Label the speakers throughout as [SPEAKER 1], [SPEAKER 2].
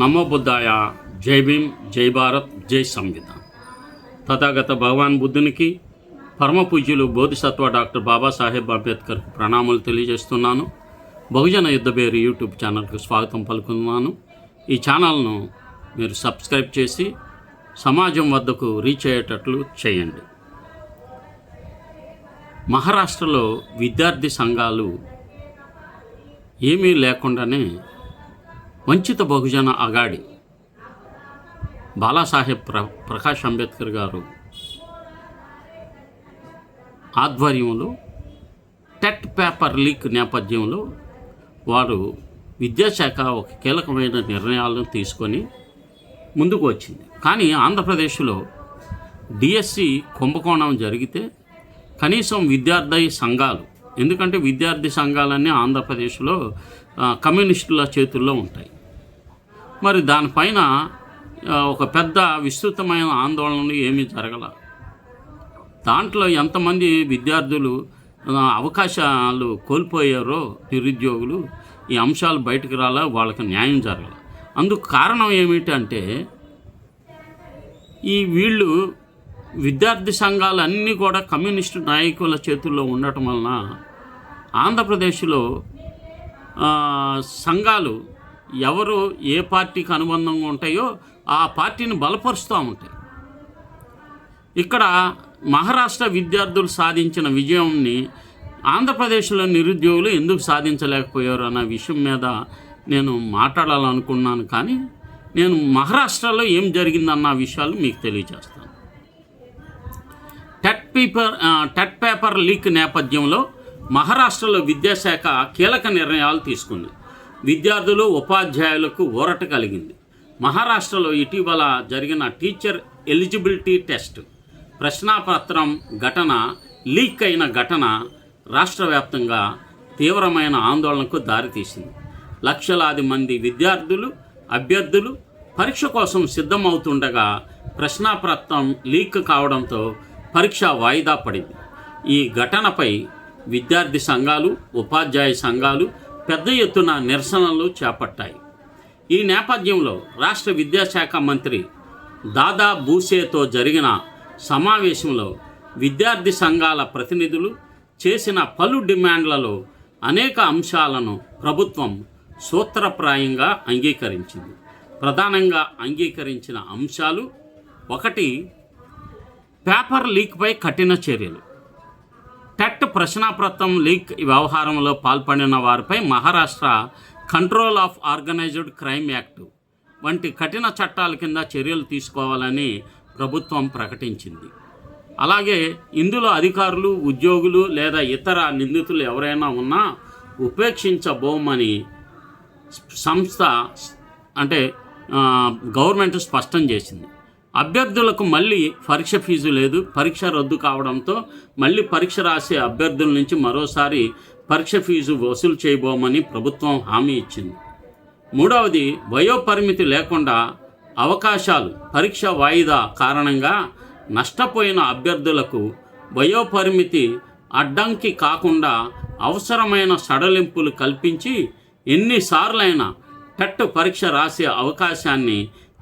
[SPEAKER 1] నమో బుద్ధాయ. జై భీమ్, జై భారత్, జై సంవిధాన్. తథాగత భగవాన్ బుద్ధునికి, పరమ పూజ్యులు బోధిసత్వ డాక్టర్ బాబాసాహెబ్ అంబేద్కర్కి ప్రణామాలు తెలియజేస్తున్నాను. బహుజన యుద్ధబేరి యూట్యూబ్ ఛానల్కి స్వాగతం పలుకుతున్నాను. ఈ ఛానల్ను మీరు సబ్స్క్రైబ్ చేసి సమాజం వద్దకు రీచ్ అయ్యేటట్లు చేయండి. మహారాష్ట్రలో విద్యార్థి సంఘాలు ఏమీ లేకుండానే వంచిత బహుజన అగాడి బాలాసాహెబ్ ప్రకాష్ అంబేద్కర్ గారు ఆధ్వర్యంలో టెట్ పేపర్ లీక్ నేపథ్యంలో వారు విద్యాశాఖ ఒక కీలకమైన నిర్ణయాలను తీసుకొని ముందుకు వచ్చింది. కానీ ఆంధ్రప్రదేశ్లో డిఎస్సి కుంభకోణం జరిగితే కనీసం విద్యార్థి సంఘాలు, ఎందుకంటే విద్యార్థి సంఘాలన్నీ ఆంధ్రప్రదేశ్లో కమ్యూనిస్టుల చేతుల్లో ఉంటాయి. మరి దానిపైన ఒక పెద్ద విస్తృతమైన ఆందోళనలు ఏమీ జరగల. దాంట్లో ఎంతమంది విద్యార్థులు అవకాశాలు కోల్పోయారో నిరుద్యోగులు, ఈ అంశాలు బయటకు రాలా, వాళ్ళకి న్యాయం జరగల. అందుకు కారణం ఏమిటంటే వీళ్ళు విద్యార్థి సంఘాలు అన్నీ కూడా కమ్యూనిస్టు నాయకుల చేతుల్లో ఉండటం వలన ఆంధ్రప్రదేశ్లో సంఘాలు ఎవరు ఏ పార్టీకి అనుబంధంగా ఉంటాయో ఆ పార్టీని బలపరుస్తూ ఉంటాయి. ఇక్కడ మహారాష్ట్ర విద్యార్థులు సాధించిన విజయంని ఆంధ్రప్రదేశ్లో నిరుద్యోగులు ఎందుకు సాధించలేకపోయారు అన్న విషయం మీద నేను మాట్లాడాలనుకున్నాను. కానీ నేను మహారాష్ట్రలో ఏం జరిగిందన్న విషయాలు మీకు తెలియజేస్తాను. టెట్ పేపర్ లీక్ నేపథ్యంలో మహారాష్ట్రలో విద్యాశాఖ కీలక నిర్ణయాలు తీసుకుంది. విద్యార్థులు, ఉపాధ్యాయులకు ఊరట కలిగింది. మహారాష్ట్రలో ఇటీవల జరిగిన టీచర్ ఎలిజిబిలిటీ టెస్ట్ ప్రశ్నాపత్రం ఘటన, లీక్ అయిన ఘటన రాష్ట్ర వ్యాప్తంగా తీవ్రమైన ఆందోళనకు దారితీసింది. లక్షలాది మంది విద్యార్థులు, అభ్యర్థులు పరీక్ష కోసం సిద్ధమవుతుండగా ప్రశ్నాపత్రం లీక్ కావడంతో పరీక్ష వాయిదా పడింది. ఈ ఘటనపై విద్యార్థి సంఘాలు, ఉపాధ్యాయ సంఘాలు పెద్ద ఎత్తున నిరసనలు చేపట్టాయి. ఈ నేపథ్యంలో రాష్ట్ర విద్యాశాఖ మంత్రి దాదా భూసేతో జరిగిన సమావేశంలో విద్యార్థి సంఘాల ప్రతినిధులు చేసిన పలు డిమాండ్లలో అనేక అంశాలను ప్రభుత్వం సూత్రప్రాయంగా అంగీకరించింది. ప్రధానంగా అంగీకరించిన అంశాలు: 1. పేపర్ లీక్పై కఠిన చర్యలు. టెట్ ప్రశ్నాపత్రం లీక్ వ్యవహారంలో పాల్పడిన వారిపై Maharashtra control of organised crime act వంటి కఠిన చట్టాల కింద చర్యలు తీసుకోవాలని ప్రభుత్వం ప్రకటించింది. అలాగే ఇందులో అధికారులు, ఉద్యోగులు లేదా ఇతర నిందితులు ఎవరైనా ఉన్నా ఉపేక్షించబోమని గవర్నమెంట్ స్పష్టం చేసింది. అభ్యర్థులకు మళ్ళీ పరీక్ష ఫీజు లేదు. పరీక్ష రద్దు కావడంతో మళ్ళీ పరీక్ష రాసే అభ్యర్థుల నుంచి మరోసారి పరీక్ష ఫీజు వసూలు చేయబోమని ప్రభుత్వం హామీ ఇచ్చింది. 3. వయోపరిమితి లేకుండా అవకాశాలు. పరీక్ష వాయిదా కారణంగా నష్టపోయిన అభ్యర్థులకు వయోపరిమితి అడ్డంకి కాకుండా అవసరమైన సడలింపులు కల్పించి ఎన్నిసార్లైనా టెట్ పరీక్ష రాసే అవకాశాన్ని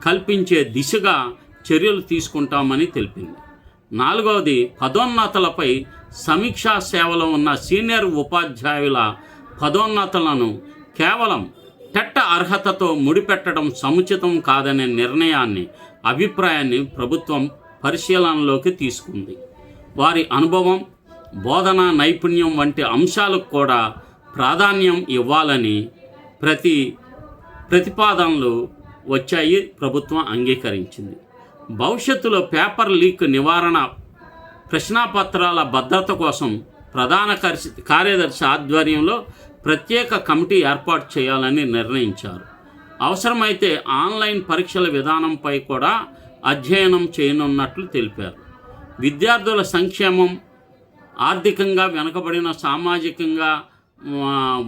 [SPEAKER 1] కల్పించే దిశగా చర్యలు తీసుకుంటామని తెలిపింది. 4. పదోన్నతులపై సమీక్షా సేవలో ఉన్న సీనియర్ ఉపాధ్యాయుల పదోన్నతులను కేవలం టెట్ అర్హతతో ముడిపెట్టడం సముచితం కాదనే అభిప్రాయాన్ని ప్రభుత్వం పరిశీలనలోకి తీసుకుంది. వారి అనుభవం, బోధనా నైపుణ్యం వంటి అంశాలకు కూడా ప్రాధాన్యం ఇవ్వాలని ప్రతిపాదనలు వచ్చాయి. ప్రభుత్వం అంగీకరించింది. భవిష్యత్తులో పేపర్ లీక్ నివారణ, ప్రశ్నాపత్రాల భద్రత కోసం ప్రధాన కార్యదర్శి ఆధ్వర్యంలో ప్రత్యేక కమిటీ ఏర్పాటు చేయాలని నిర్ణయించారు. అవసరమైతే ఆన్లైన్ పరీక్షల విధానంపై కూడా అధ్యయనం చేయనున్నట్లు తెలిపారు. విద్యార్థుల సంక్షేమం, ఆర్థికంగా వెనుకబడిన, సామాజికంగా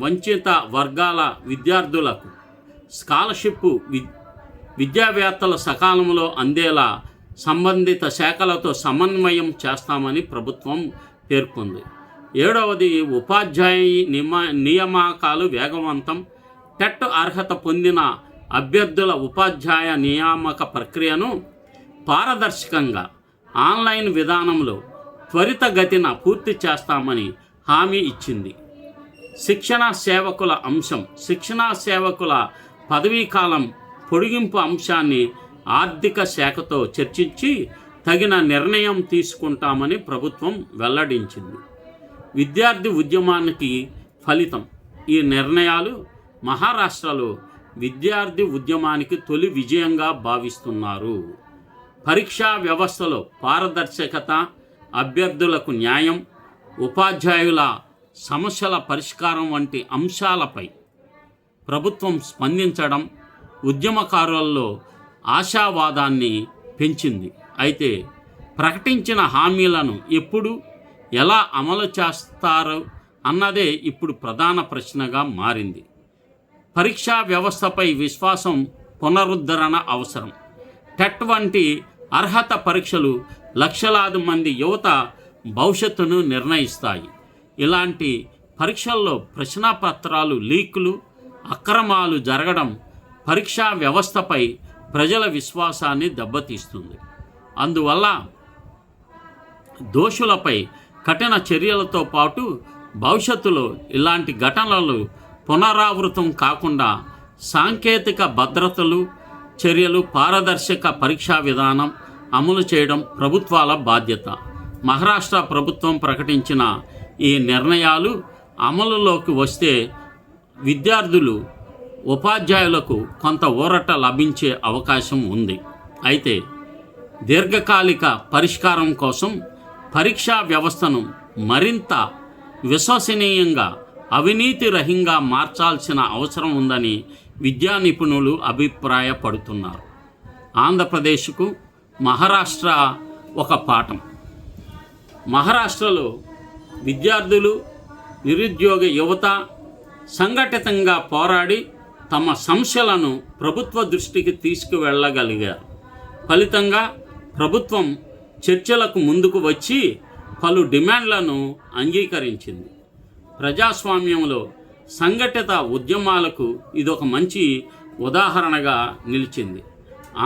[SPEAKER 1] వంచిత వర్గాల విద్యార్థులకు స్కాలర్షిప్, విద్యావేత్తల సకాలంలో అందేలా సంబంధిత శాఖలతో సమన్వయం చేస్తామని ప్రభుత్వం పేర్కొంది. 7వది ఉపాధ్యాయ నియామకాలు వేగవంతం. టెట్ అర్హత పొందిన అభ్యర్థుల ఉపాధ్యాయ నియామక ప్రక్రియను పారదర్శకంగా ఆన్లైన్ విధానంలో త్వరితగతిన పూర్తి చేస్తామని హామీ ఇచ్చింది. శిక్షణా సేవకుల అంశం. శిక్షణా సేవకుల పదవీకాలం పొడిగింపు అంశాన్ని ఆర్థిక శాఖతో చర్చించి తగిన నిర్ణయం తీసుకుంటామని ప్రభుత్వం వెల్లడించింది. విద్యార్థి ఉద్యమానికి ఫలితం. ఈ నిర్ణయాలు మహారాష్ట్రలో విద్యార్థి ఉద్యమానికి తొలి విజయంగా భావిస్తున్నారు. పరీక్షా వ్యవస్థలో పారదర్శకత, అభ్యర్థులకు న్యాయం, ఉపాధ్యాయుల సమస్యల పరిష్కారం వంటి అంశాలపై ప్రభుత్వం స్పందించడం ఉద్యమకారులలో ఆశావాదాన్ని పెంచింది. అయితే ప్రకటించిన హామీలను ఎప్పుడు ఎలా అమలు చేస్తారు అన్నదే ఇప్పుడు ప్రధాన ప్రశ్నగా మారింది. పరీక్షా వ్యవస్థపై విశ్వాసం పునరుద్ధరణ అవసరం. టెట్ వంటి అర్హత పరీక్షలు లక్షలాది మంది యువత భవిష్యత్తును నిర్ణయిస్తాయి. ఇలాంటి పరీక్షల్లో ప్రశ్నాపత్రాలు లీకులు, అక్రమాలు జరగడం పరీక్షా వ్యవస్థపై ప్రజల విశ్వాసాన్ని దెబ్బతీస్తుంది. అందువల్ల దోషులపై కఠిన చర్యలతో పాటు భవిష్యత్తులో ఇలాంటి ఘటనలు పునరావృతం కాకుండా సాంకేతిక భద్రతలు చర్యలు, పారదర్శక పరీక్షా విధానం అమలు చేయడం ప్రభుత్వాల బాధ్యత. మహారాష్ట్ర ప్రభుత్వం ప్రకటించిన ఈ నిర్ణయాలు అమలులోకి వస్తే విద్యార్థులు, ఉపాధ్యాయులకు కొంత ఊరట లభించే అవకాశం ఉంది. అయితే దీర్ఘకాలిక పరిష్కారం కోసం పరీక్షా వ్యవస్థను మరింత విశ్వసనీయంగా, అవినీతి రహితంగా మార్చాల్సిన అవసరం ఉందని విద్యా నిపుణులు అభిప్రాయపడుతున్నారు. ఆంధ్రప్రదేశ్కు మహారాష్ట్ర ఒక పాఠం. మహారాష్ట్రలో విద్యార్థులు, నిరుద్యోగ యువత సంఘటితంగా పోరాడి తమ సమస్యలను ప్రభుత్వ దృష్టికి తీసుకువెళ్ళగలిగారు. ఫలితంగా ప్రభుత్వం చర్చలకు ముందుకు వచ్చి పలు డిమాండ్లను అంగీకరించింది. ప్రజాస్వామ్యంలో సంఘటిత ఉద్యమాలకు ఇదొక మంచి ఉదాహరణగా నిలిచింది.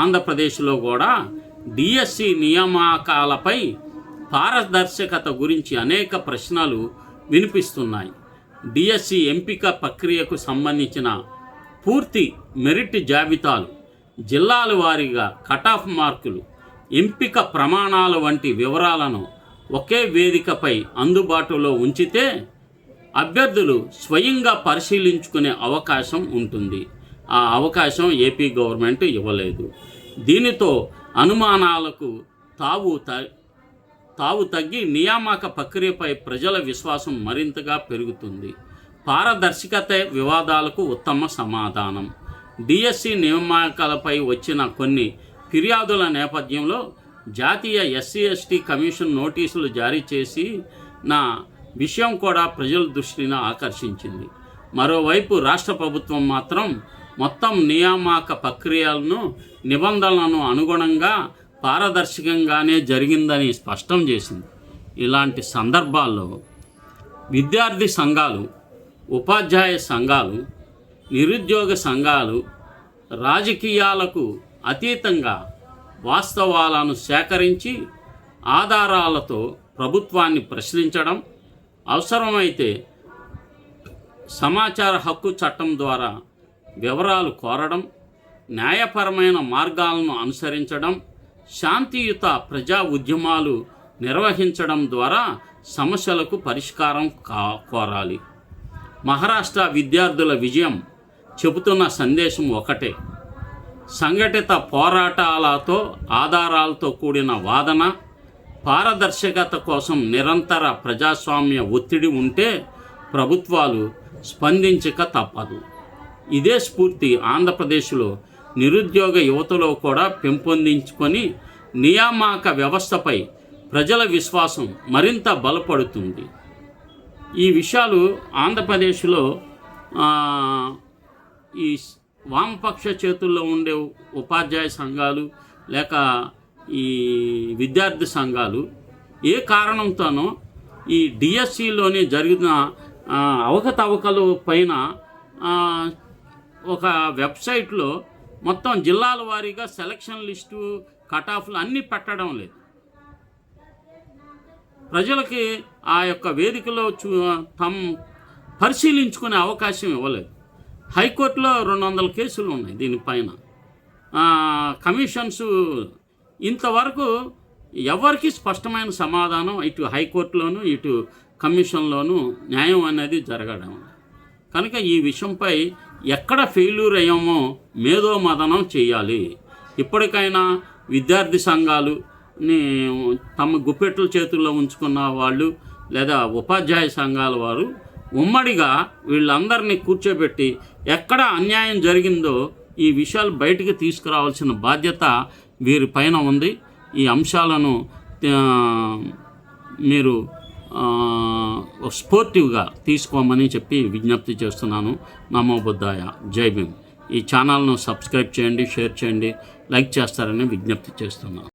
[SPEAKER 1] ఆంధ్రప్రదేశ్లో కూడా డిఎస్సి నియామకాలపై పారదర్శకత గురించి అనేక ప్రశ్నలు వినిపిస్తున్నాయి. డిఎస్సి ఎంపిక ప్రక్రియకు సంబంధించిన పూర్తి మెరిట్ జాబితాలు, జిల్లాల వారీగా కటాఫ్ మార్కులు, ఎంపిక ప్రమాణాల వంటి వివరాలను ఒకే వేదికపై అందుబాటులో ఉంచితే అభ్యర్థులు స్వయంగా పరిశీలించుకునే అవకాశం ఉంటుంది. ఆ అవకాశం ఏపీ గవర్నమెంట్ ఇవ్వలేదు. దీనితో అనుమానాలకు తావు తగ్గి నియామక ప్రక్రియపై ప్రజల విశ్వాసం మరింతగా పెరుగుతుంది. పారదర్శకత వివాదాలకు ఉత్తమ సమాధానం. డిఎస్సి నియామకాలపై వచ్చిన కొన్ని ఫిర్యాదుల నేపథ్యంలో జాతీయ ఎస్సీ ఎస్టీ కమిషన్ నోటీసులు జారీ చేసి నా విషయం కూడా ప్రజల దృష్టిని ఆకర్షించింది. మరోవైపు రాష్ట్ర ప్రభుత్వం మాత్రం మొత్తం నియామక ప్రక్రియలను నిబంధనలను అనుగుణంగా పారదర్శకంగానే జరిగిందని స్పష్టం చేసింది. ఇలాంటి సందర్భాల్లో విద్యార్థి సంఘాలు, ఉపాధ్యాయ సంఘాలు, నిరుద్యోగ సంఘాలు రాజకీయాలకు అతీతంగా వాస్తవాలను సేకరించి ఆధారాలతో ప్రభుత్వాన్ని ప్రశ్నించడం, అవసరమైతే సమాచార హక్కు చట్టం ద్వారా వివరాలు కోరడం, న్యాయపరమైన మార్గాలను అనుసరించడం, శాంతియుత ప్రజా ఉద్యమాలు నిర్వహించడం ద్వారా సమస్యలకు పరిష్కారం కోరాలి. మహారాష్ట్ర విద్యార్థుల విజయం చెబుతున్న సందేశం ఒకటే: సంఘటిత పోరాటాలతో, ఆధారాలతో కూడిన వాదన, పారదర్శకత కోసం నిరంతర ప్రజాస్వామ్య ఒత్తిడి ఉంటే ప్రభుత్వాలు స్పందించక తప్పదు. ఇదే స్ఫూర్తి ఆంధ్రప్రదేశ్లో నిరుద్యోగ యువతలో కూడా పెంపొందించుకొని నియామక వ్యవస్థపై ప్రజల విశ్వాసం మరింత బలపడుతుంది. ఈ విషయాలు ఆంధ్రప్రదేశ్లో ఈ వామపక్ష చేతుల్లో ఉండే ఉపాధ్యాయ సంఘాలు లేక ఈ విద్యార్థి సంఘాలు ఏ కారణంతోనో ఈ డిఎస్సిలోని జరిగిన అవకతవకలు పైన ఒక వెబ్సైట్లో మొత్తం జిల్లాల వారీగా సెలక్షన్ లిస్టు కటాఫ్లు అన్నీ పెట్టడం లేదు. ప్రజలకి ఆ యొక్క వేదికలో పరిశీలించుకునే అవకాశం ఇవ్వలేదు. హైకోర్టులో 200 కేసులు ఉన్నాయి దీనిపైన. కమిషన్స్ ఇంతవరకు ఎవరికి స్పష్టమైన సమాధానం ఇటు హైకోర్టులోను ఇటు కమిషన్లోనూ న్యాయం అనేది జరగడం. కనుక ఈ విషయంపై ఎక్కడ ఫెయిల్యూర్ అయ్యామో మేధోమథనం చేయాలి. ఇప్పటికైనా విద్యార్థి సంఘాలు తమ గుప్పెట్ల చేతుల్లో ఉంచుకున్న వాళ్ళు లేదా ఉపాధ్యాయ సంఘాల వారు ఉమ్మడిగా వీళ్ళందరినీ కూర్చోబెట్టి ఎక్కడ అన్యాయం జరిగిందో ఈ విషయాలు బయటికి తీసుకురావాల్సిన బాధ్యత వీరిపైన ఉంది. ఈ అంశాలను మీరు స్పోర్టివ్గా తీసుకోమని చెప్పి విజ్ఞప్తి చేస్తున్నాను. నమో బుద్ధాయ, జై భీమ్. ఈ ఛానల్ను సబ్స్క్రైబ్ చేయండి, షేర్ చేయండి, లైక్ చేస్తారని విజ్ఞప్తి చేస్తున్నాను.